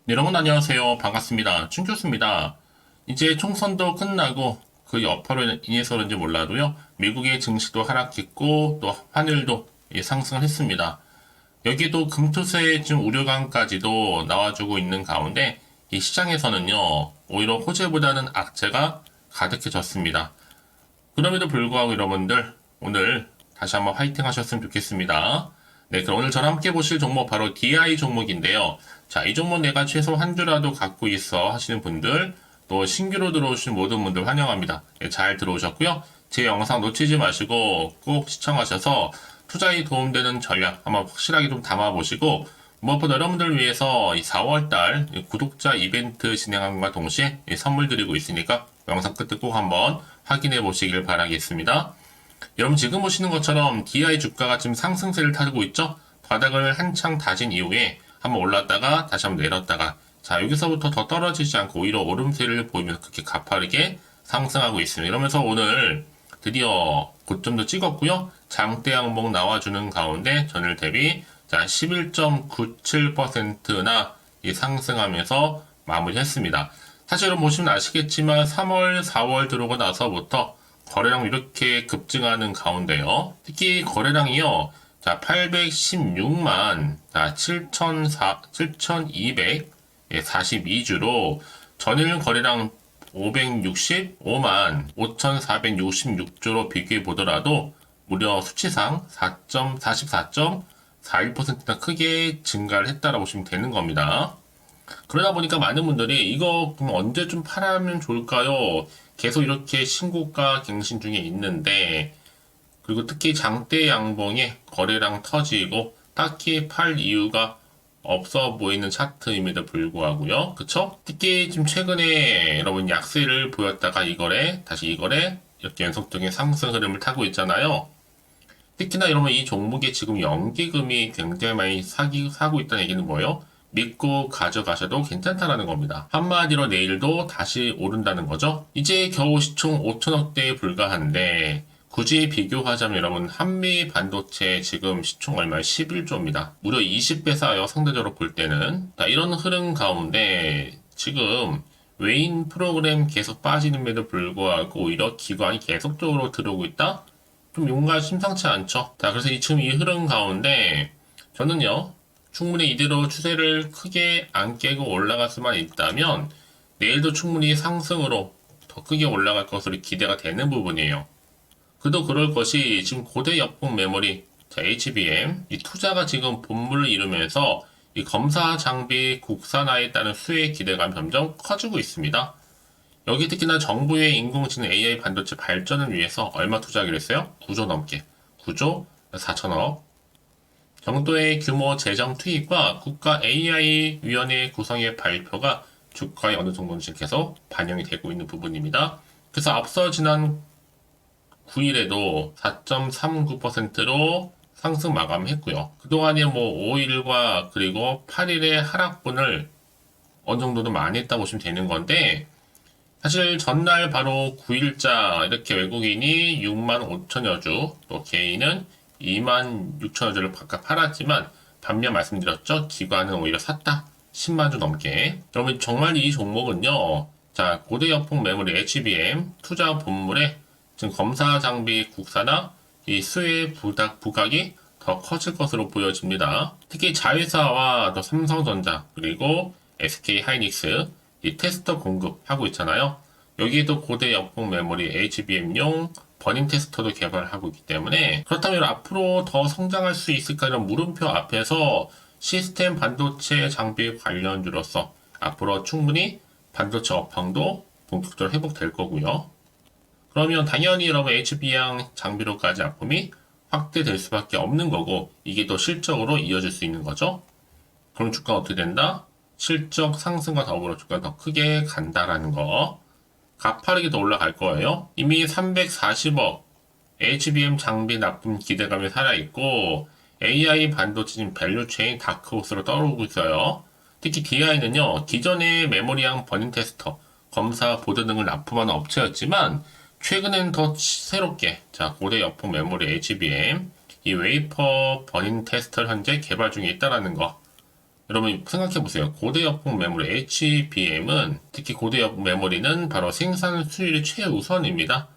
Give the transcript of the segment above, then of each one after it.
네, 여러분 안녕하세요. 반갑습니다. 춘교수입니다. 이제 총선도 끝나고 그 여파로 인해서 그런지 몰라도요. 미국의 증시도 하락했고 또 환율도 상승을 했습니다. 여기도 금투세 좀 우려감까지도 나와주고 있는 가운데 이 시장에서는요. 오히려 호재보다는 악재가 가득해졌습니다. 그럼에도 불구하고 여러분들 오늘 다시 한번 화이팅 하셨으면 좋겠습니다. 네, 그럼 오늘 저랑 함께 보실 종목 바로 DI 종목인데요. 자, 이 종목 내가 최소 한 주라도 갖고 있어 하시는 분들, 또 신규로 들어오신 모든 분들 환영합니다. 네, 잘 들어오셨고요. 제 영상 놓치지 마시고 꼭 시청하셔서 투자에 도움되는 전략 한번 확실하게 좀 담아보시고, 무엇보다 여러분들을 위해서 이 4월달 구독자 이벤트 진행함과 동시에 선물 드리고 있으니까 영상 끝에 꼭 한번 확인해 보시길 바라겠습니다. 여러분 지금 보시는 것처럼 DI 주가가 지금 상승세를 타고 있죠? 바닥을 한창 다진 이후에 한번 올랐다가 다시 한번 내렸다가, 자 여기서부터 더 떨어지지 않고 오히려 오름세를 보이면서 그렇게 가파르게 상승하고 있습니다. 이러면서 오늘 드디어 고점도 찍었고요. 장대 항목 나와주는 가운데 전일 대비 자 11.97%나 상승하면서 마무리했습니다. 사실 여러분 보시면 아시겠지만 3월, 4월 들어오고 나서부터 거래량 이렇게 급증하는 가운데요. 특히 거래량이요. 자, 816만, 자, 7,242주로 전일 거래량 565만 5,466주로 비교해 보더라도 무려 수치상 44.41%나 크게 증가를 했다라고 보시면 되는 겁니다. 그러다 보니까 많은 분들이 이거 그럼 언제 좀 팔아면 좋을까요? 계속 이렇게 신고가 갱신 중에 있는데, 그리고 특히 장대 양봉에 거래량 터지고 딱히 팔 이유가 없어 보이는 차트임에도 불구하고요. 그쵸? 특히 지금 최근에 여러분 약세를 보였다가 이거래, 다시 이거래, 이렇게 연속적인 상승 흐름을 타고 있잖아요. 특히나 여러분 이 종목에 지금 연기금이 굉장히 많이 사고 있다는 얘기는 뭐예요? 믿고 가져가셔도 괜찮다라는 겁니다. 한마디로 내일도 다시 오른다는 거죠. 이제 겨우 시총 5천억대에 불과한데 굳이 비교하자면 여러분 한미 반도체 지금 시총 얼마에 11조입니다. 무려 20배 쌓여 상대적으로 볼 때는. 자, 이런 흐름 가운데 지금 외인 프로그램 계속 빠지는데도 불구하고 오히려 기관이 계속적으로 들어오고 있다? 좀 뭔가 심상치 않죠. 자, 그래서 지금 이 흐름 가운데 저는요, 충분히 이대로 추세를 크게 안 깨고 올라갈 수만 있다면 내일도 충분히 상승으로 더 크게 올라갈 것으로 기대가 되는 부분이에요. 그도 그럴 것이 지금 고대 역폭 메모리, 자, HBM, 이 투자가 지금 본물을 이루면서 이 검사 장비 국산화에 따른 수혜 기대감 점점 커지고 있습니다. 여기 특히나 정부의 인공지능 AI 반도체 발전을 위해서 얼마 투자하기로 했어요? 9조 넘게. 9조 4천억. 정도의 규모 재정 투입과 국가 AI 위원회 구성의 발표가 주가에 어느 정도는 계속 반영이 되고 있는 부분입니다. 그래서 앞서 지난 9일에도 4.39%로 상승 마감했고요. 그동안에 뭐 5일과 그리고 8일의 하락분을 어느 정도는 많이 했다고 보시면 되는 건데, 사실 전날 바로 9일자 이렇게 외국인이 6만 5천여 주, 또 개인은 2만 6천여 주를 각각 팔았지만 반면 말씀드렸죠. 기관은 오히려 샀다. 10만 주 넘게. 여러분 정말 이 종목은요. 자, 고대 역폭 메모리 HBM 투자 본물에 지금 검사 장비 국산화 이 수혜 부각이 더 커질 것으로 보여집니다. 특히 자회사와 또 삼성전자 그리고 SK 하이닉스 이 테스터 공급하고 있잖아요. 여기에도 고대 역폭 메모리 HBM용 버닝 테스터도 개발하고 있기 때문에, 그렇다면 앞으로 더 성장할 수 있을까 이런 물음표 앞에서 시스템 반도체 장비 관련주로서 앞으로 충분히 반도체 업황도 본격적으로 회복될 거고요. 그러면 당연히 여러분 HBM 장비로까지 아픔이 확대될 수밖에 없는 거고, 이게 또 실적으로 이어질 수 있는 거죠. 그럼 주가가 어떻게 된다? 실적 상승과 더불어 주가가 더 크게 간다라는 거. 가파르게 더 올라갈 거예요. 이미 340억 HBM 장비 납품 기대감이 살아있고 AI 반도체 지금 밸류체인 다크호스로 떠오르고 있어요. 특히 DI는요, 기존의 메모리형 버닝 테스터, 검사 보드 등을 납품하는 업체였지만 최근엔 더 새롭게 자 고대 역폭 메모리 HBM 이 웨이퍼 버닝 테스터를 현재 개발 중에 있다라는 거. 여러분 생각해보세요. 고대역폭 메모리 HBM은 특히 고대역폭 메모리는 바로 생산 수율이 최우선입니다.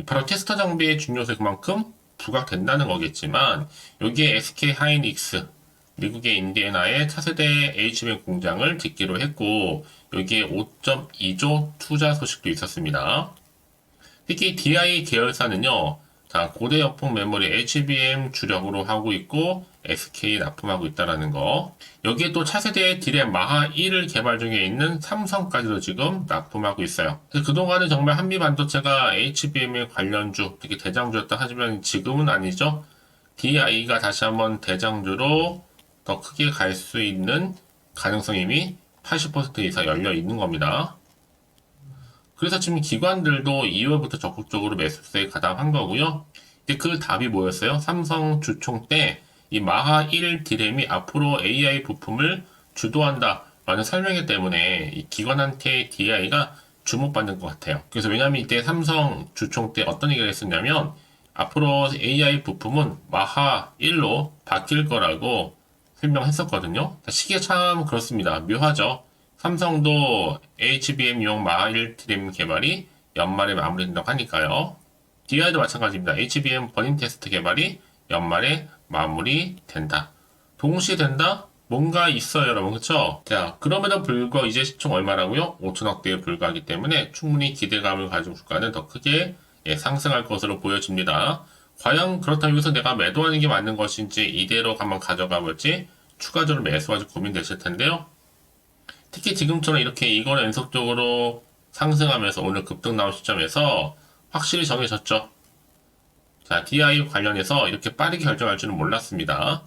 바로 테스터 장비의 중요성이 그만큼 부각된다는 거겠지만 여기에 SK 하이닉스 미국의 인디애나에 차세대 HBM 공장을 짓기로 했고 여기에 5.2조 투자 소식도 있었습니다. 특히 DI 계열사는요. 자, 고대 역폭 메모리 HBM 주력으로 하고 있고 SK 납품하고 있다라는 거. 여기에 또 차세대 디램 마하 1을 개발 중에 있는 삼성까지도 지금 납품하고 있어요. 그동안은 정말 한미 반도체가 HBM의 관련주, 특히 대장주였다 하지만 지금은 아니죠. DI가 다시 한번 대장주로 더 크게 갈 수 있는 가능성이 이미 80% 이상 열려 있는 겁니다. 그래서 지금 기관들도 2월부터 적극적으로 매수세에 가담한 거고요. 근데 그 답이 뭐였어요? 삼성 주총 때 이 마하 1 디램이 앞으로 AI 부품을 주도한다 라는 설명이기 때문에 이 기관한테 DI가 주목받는 것 같아요. 그래서 왜냐면 이때 삼성 주총 때 어떤 얘기를 했었냐면 앞으로 AI 부품은 마하 1로 바뀔 거라고 설명했었거든요. 시기가 참 그렇습니다. 묘하죠. 삼성도 HBM용 마하 1 디램 개발이 연말에 마무리된다고 하니까요. DI도 마찬가지입니다. HBM 버닝 테스트 개발이 연말에 마무리된다. 동시에 된다? 뭔가 있어요, 여러분. 그쵸? 자, 그럼에도 불구하고 이제 시총 얼마라고요? 5천억대에 불과하기 때문에 충분히 기대감을 가지고 주가는 더 크게 상승할 것으로 보여집니다. 과연 그렇다면 여기서 내가 매도하는 게 맞는 것인지 이대로 한번 가져가 볼지 추가적으로 매수할지 고민되실 텐데요. 특히 지금처럼 이렇게 이걸 연속적으로 상승하면서 오늘 급등 나온 시점에서 확실히 정해졌죠. 자, DI 관련해서 이렇게 빠르게 결정할 줄은 몰랐습니다.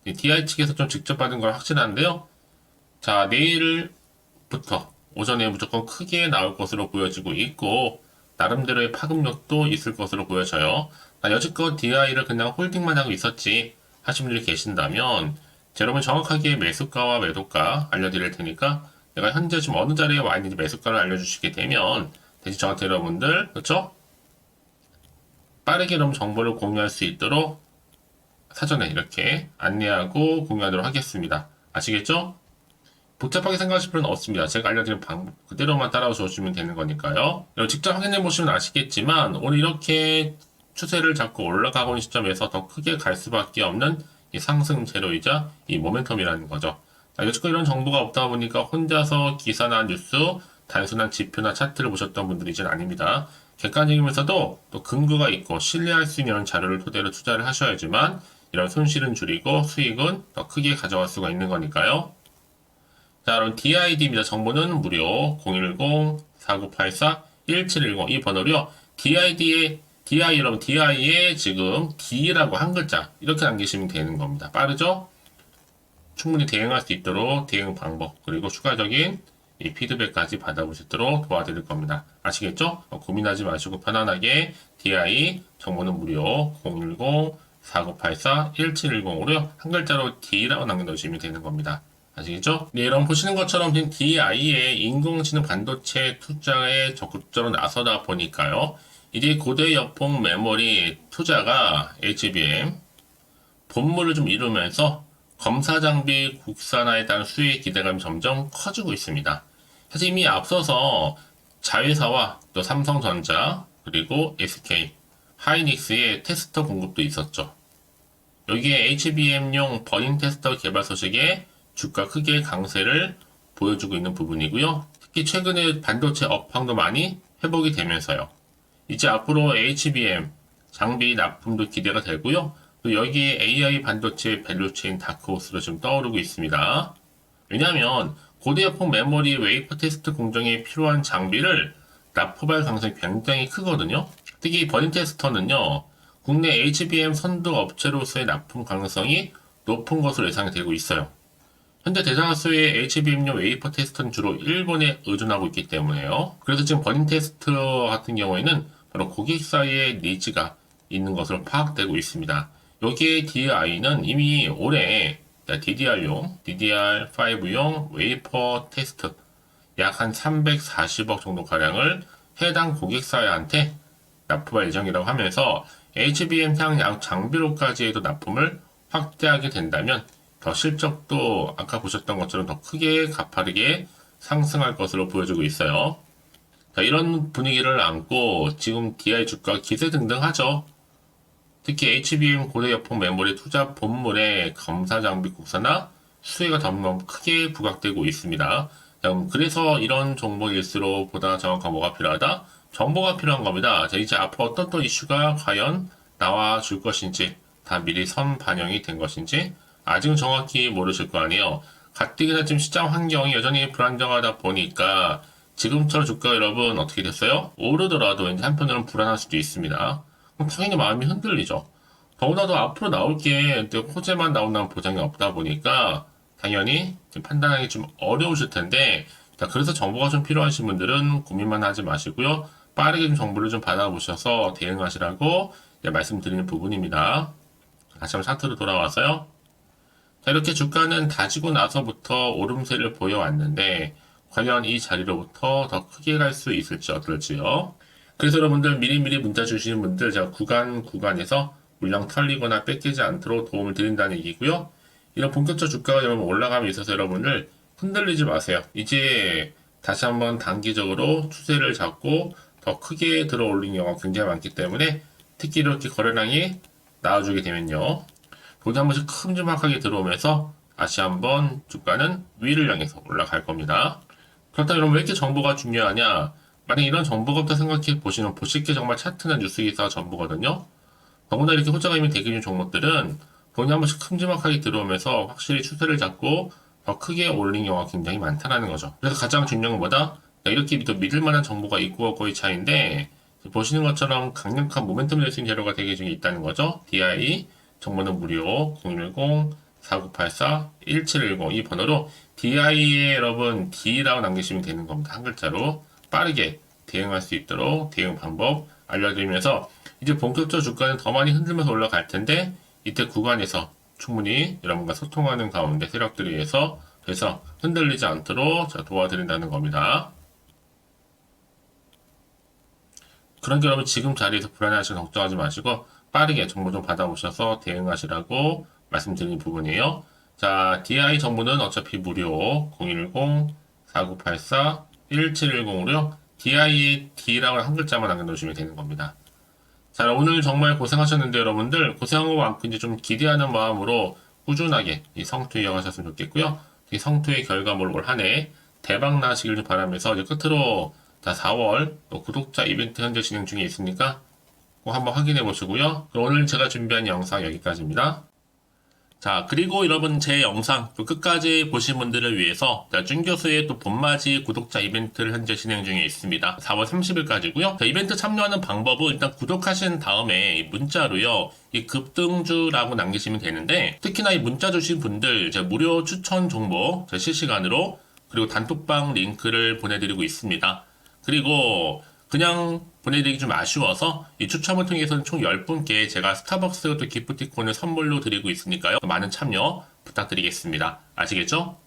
DI 측에서 좀 직접 받은 건 확실한데요. 자, 내일부터 오전에 무조건 크게 나올 것으로 보여지고 있고 나름대로의 파급력도 있을 것으로 보여져요. 여지껏 DI를 그냥 홀딩만 하고 있었지 하신 분들이 계신다면 여러분 정확하게 매수가와 매도가 알려드릴 테니까 내가 현재 지금 어느 자리에 와 있는지 매수가를 알려주시게 되면 대신 저한테 여러분들 그렇죠? 빠르게 여러분 정보를 공유할 수 있도록 사전에 이렇게 안내하고 공유하도록 하겠습니다. 아시겠죠? 복잡하게 생각하실 필요는 없습니다. 제가 알려드린 방법 그대로만 따라와 주시면 되는 거니까요. 직접 확인해 보시면 아시겠지만 오늘 이렇게 추세를 잡고 올라가고 있는 시점에서 더 크게 갈 수밖에 없는 이 상승 재료이자 이 모멘텀이라는 거죠. 여지껏 이런 정보가 없다 보니까 혼자서 기사나 뉴스, 단순한 지표나 차트를 보셨던 분들이 아닙니다. 객관적이면서도 또 근거가 있고 신뢰할 수 있는 자료를 토대로 투자를 하셔야지만 이런 손실은 줄이고 수익은 더 크게 가져갈 수가 있는 거니까요. 자, 그럼 DID입니다. 정보는 무료 010-4984-1710 이 번호로요. DI 여러분 DI에 지금 D라고 한 글자 이렇게 남기시면 되는 겁니다. 빠르죠? 충분히 대응할 수 있도록 대응 방법 그리고 추가적인 이 피드백까지 받아볼 수 있도록 도와드릴 겁니다. 아시겠죠? 고민하지 마시고 편안하게 DI 정보는 무료 010-4984-1710으로요. 한 글자로 D라고 남겨놓으시면 되는 겁니다. 아시겠죠? 네, 여러분 보시는 것처럼 DI의 인공지능 반도체 투자에 적극적으로 나서다 보니까요. 이제 고대 역폭 메모리 투자가 HBM 본물을 좀 이루면서 검사 장비 국산화에 따른 수익 기대감이 점점 커지고 있습니다. 사실 이미 앞서서 자회사와 또 삼성전자 그리고 SK 하이닉스의 테스터 공급도 있었죠. 여기에 HBM용 버닝 테스터 개발 소식에 주가 크게 강세를 보여주고 있는 부분이고요. 특히 최근에 반도체 업황도 많이 회복이 되면서요. 이제 앞으로 HBM 장비 납품도 기대가 되고요. 또 여기에 AI 반도체 밸류체인 다크호스로 지금 떠오르고 있습니다. 왜냐하면 고대 역폭 메모리 웨이퍼 테스트 공정에 필요한 장비를 납품할 가능성이 굉장히 크거든요. 특히 버닝 테스터는요. 국내 HBM 선두 업체로서의 납품 가능성이 높은 것으로 예상이 되고 있어요. 현재 대다수의 HBM용 웨이퍼 테스트는 주로 일본에 의존하고 있기 때문에요. 그래서 지금 버닝 테스트 같은 경우에는 바로 고객사의 니즈가 있는 것으로 파악되고 있습니다. 여기에 DI는 이미 올해 DDR용, DDR5용 웨이퍼 테스트 약 한 340억 정도 가량을 해당 고객사한테 납품할 예정이라고 하면서 HBM 향 장비로까지도 납품을 확대하게 된다면 더 실적도 아까 보셨던 것처럼 더 크게 가파르게 상승할 것으로 보여지고 있어요. 자, 이런 분위기를 안고 지금 DI 주가 기세 등등하죠. 특히 HBM 고대여폰 메모리 투자 본물에 검사 장비 국사나 수혜가 너무 크게 부각되고 있습니다. 그래서 이런 종목일수록 보다 정확한 뭐가 필요하다? 정보가 필요한 겁니다. 자, 이제 앞으로 어떤 또 이슈가 과연 나와줄 것인지, 다 미리 선 반영이 된 것인지, 아직은 정확히 모르실 거 아니에요. 가뜩이나 지금 시장 환경이 여전히 불안정하다 보니까 지금처럼 주가 여러분 어떻게 됐어요? 오르더라도 왠지 한편으로는 불안할 수도 있습니다. 그럼 당연히 마음이 흔들리죠. 더구나도 앞으로 나올 게 호재만 나온다는 보장이 없다 보니까 당연히 판단하기 좀 어려우실 텐데, 자, 그래서 정보가 좀 필요하신 분들은 고민만 하지 마시고요. 빠르게 좀 정보를 좀 받아보셔서 대응하시라고 말씀드리는 부분입니다. 다시 한번 차트로 돌아와서요. 자, 이렇게 주가는 다지고 나서부터 오름세를 보여왔는데 과연 이 자리로부터 더 크게 갈 수 있을지 어떨지요. 그래서 여러분들 미리미리 문자 주시는 분들 제가 구간에서 물량 털리거나 뺏기지 않도록 도움을 드린다는 얘기고요. 이런 본격적 주가가 여러분 올라감에 있어서 여러분들 흔들리지 마세요. 이제 다시 한번 단기적으로 추세를 잡고 더 크게 들어 올리는 경우가 굉장히 많기 때문에 특히 이렇게 거래량이 나와주게 되면요. 돈이 한 번씩 큼지막하게 들어오면서 다시 한번 주가는 위를 향해서 올라갈 겁니다. 그렇다면 여러분 왜 이렇게 정보가 중요하냐? 만약 이런 정보가 없다 생각해 보시면 보실 게 정말 차트나 뉴스 기사가 전부거든요. 더구나 이렇게 호재가 이미 대기 중 종목들은 돈이 한 번씩 큼지막하게 들어오면서 확실히 추세를 잡고 더 크게 올린 경우가 굉장히 많다는 거죠. 그래서 가장 중요한 건 뭐다? 이렇게 또 믿을 만한 정보가 있고 없고의 차이인데 보시는 것처럼 강력한 모멘텀을 낼 수 있는 재료가 대기 중에 있다는 거죠. DI 정보는 무료 010-4984-1710 이 번호로 DI에 여러분 D라고 남기시면 되는 겁니다. 한 글자로 빠르게 대응할 수 있도록 대응 방법 알려드리면서 이제 본격적으로 주가는 더 많이 흔들면서 올라갈 텐데 이때 구간에서 충분히 여러분과 소통하는 가운데 세력들에 의해서 그래서 흔들리지 않도록 도와드린다는 겁니다. 그러니까 여러분 지금 자리에서 불안해하시고 걱정하지 마시고 빠르게 정보 좀 받아보셔서 대응하시라고 말씀드리는 부분이에요. 자, DI 정보는 어차피 무료 010-4984-1710으로요. DI의 D라고 한 글자만 남겨놓으시면 되는 겁니다. 자, 오늘 정말 고생하셨는데 여러분들 고생한 것만큼 이제 좀 기대하는 마음으로 꾸준하게 이 성투 이어가셨으면 좋겠고요. 이 성투의 결과물 올 한 해 대박 나시길 좀 바라면서 이제 끝으로 자, 4월 구독자 이벤트 현재 진행 중에 있으니까 꼭 한번 확인해 보시고요. 오늘 제가 준비한 영상 여기까지입니다. 자, 그리고 여러분 제 영상 또 끝까지 보신 분들을 위해서 준교수의 또 봄맞이 구독자 이벤트를 현재 진행 중에 있습니다. 4월 30일까지고요. 자, 이벤트 참여하는 방법은 일단 구독하신 다음에 문자로요. 이 급등주라고 남기시면 되는데 특히나 이 문자 주신 분들 제가 무료 추천 정보 실시간으로 그리고 단톡방 링크를 보내드리고 있습니다. 그리고 그냥 보내드리기 좀 아쉬워서 이 추첨을 통해서는 총 10분께 제가 스타벅스 또 기프티콘을 선물로 드리고 있으니까요. 많은 참여 부탁드리겠습니다. 아시겠죠?